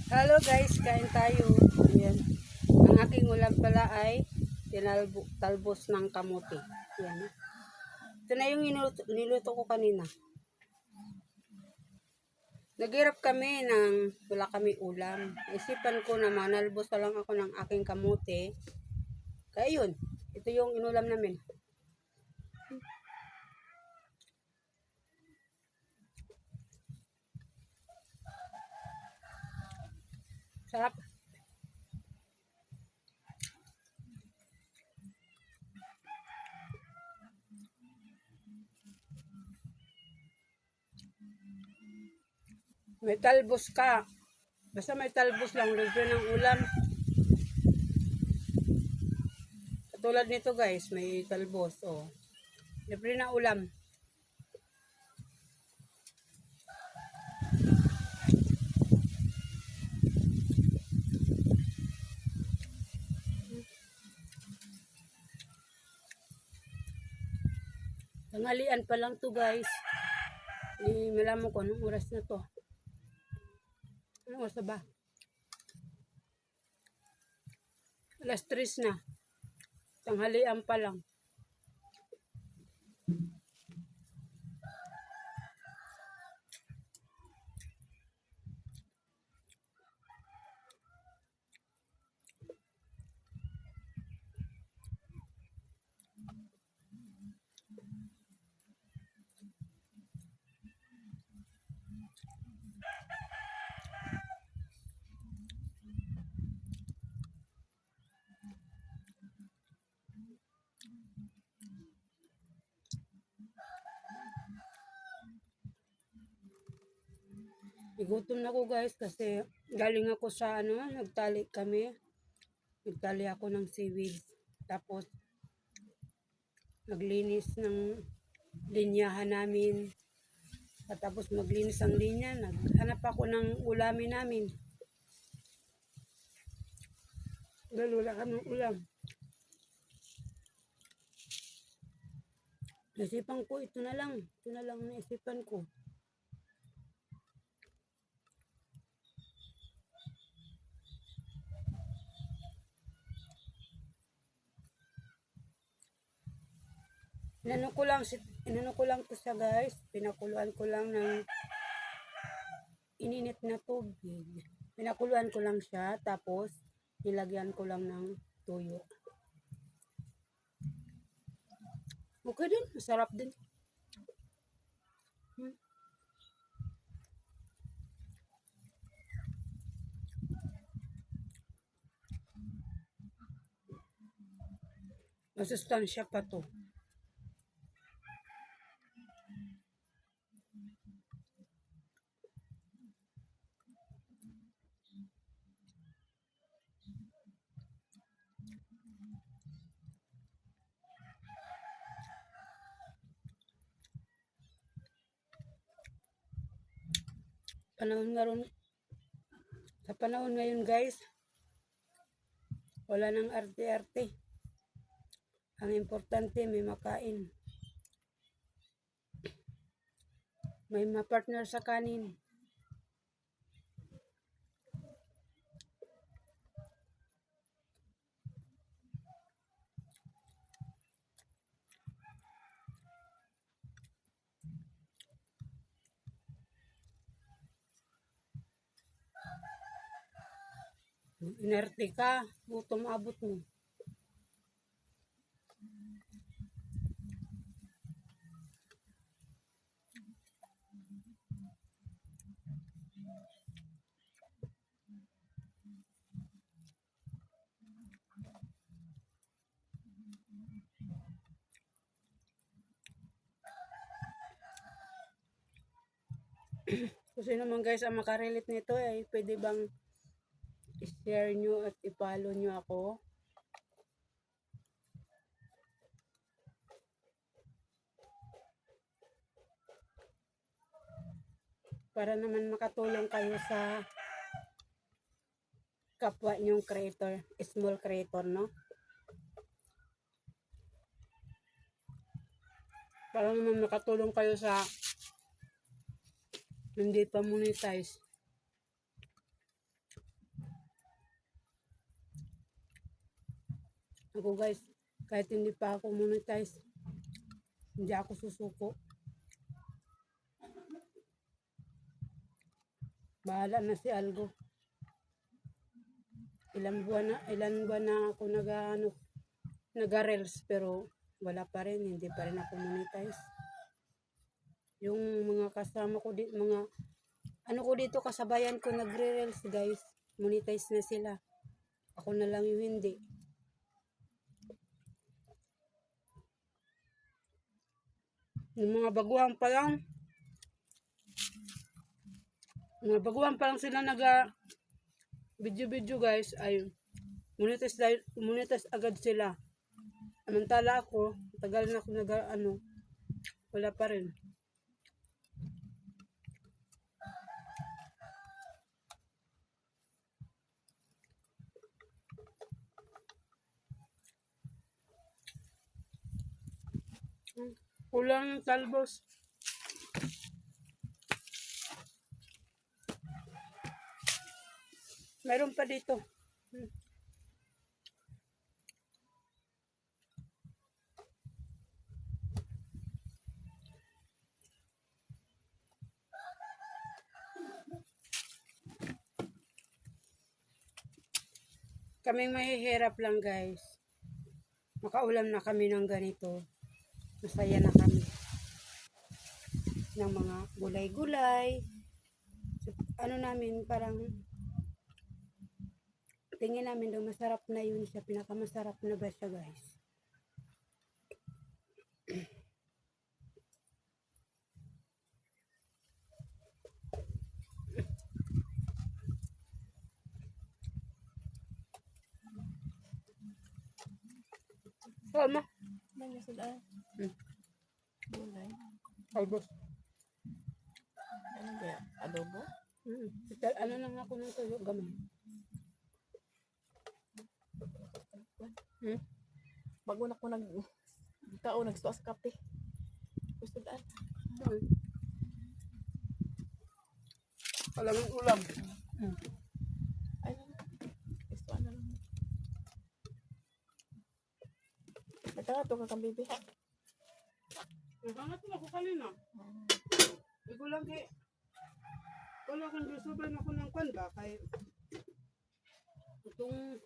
Hello guys, kain tayo. Ayan. Ang aking ulam pala ay talbos ng kamote. Ayan. Ito na yung niluto ko kanina. Naghirap kami ng wala kami ulam. Isipan ko na manalbos na lang ako ng aking kamote. Kaya yun, ito yung inulam namin. Sarap. May talbos ka. Basta may talbos lang, libre ng ulam. Katulad nito guys, may talbos. Oh. Libre na ulam. Tanghalian pa lang to guys. Malaman ko anong oras na to. Anong oras na ba? Alas 3 na. Tanghalian pa lang. Igutom na ko guys kasi galing ako sa nagtali kami. Nagtali ako ng seaweed. Tapos naglinis ng linyahan namin. Tapos maglinis ang linya, naghanap ako ng ulamin namin. Dahil wala kaming ulam. Naisipan ko, ito na lang. Ito na lang naisipan ko. Inano ko lang to siya guys. Pinakuluan ko lang ng ininit na tubig. Pinakuluan ko lang siya. Tapos nilagyan ko lang ng tuyo. Okay din. Masarap din. Masustansya pa to. Sa panahon ngayon guys, wala nang arte-arte. Ang importante may makain. May ma-partner sa kanin. Inerte ka, gutom abot mo. Kasi naman guys, ang makarelate nito ay pwede bang i-share nyo at i-follow nyo ako? Para naman makatulong kayo sa kapwa nyong creator, small creator, no? Para naman makatulong kayo sa hindi pa monetize. Ako guys, kahit hindi pa ako monetize, hindi ako susuko. Bahala na si Algo. Ilan buwan na ako naga-reels pero wala pa rin, hindi pa rin ako monetize. Yung mga kasama ko mga ano ko dito, kasabayan ko nagre-reels guys, monetize na sila. Ako na lang yung hindi. Yung mga baguhan pa lang sila video guys, ay monetize agad sila. Samantala ako, tagal na ako wala pa rin. Kulang yung talbos. Meron pa dito. Kaming mahihirap lang guys. Makaulam na kami ng ganito. Masaya na kami. Ng mga gulay-gulay. Ano namin, parang tingin namin daw masarap na yun siya. Pinakamasarap na ba siya guys? Tama. Mga sila. Gulay. Talbos. Ano ba? Adobo? Ano lang ako ng tuyo, gamay. Bago na ko nagsuwa sa kape. Gusto daan. Alam yung ulam. Ay, gusto na lang. Nagkakato ka kang bibi. Naghangat ako kanina. Ikaw lang wala kang gusto ba na ako ng kwan ba? Kay itong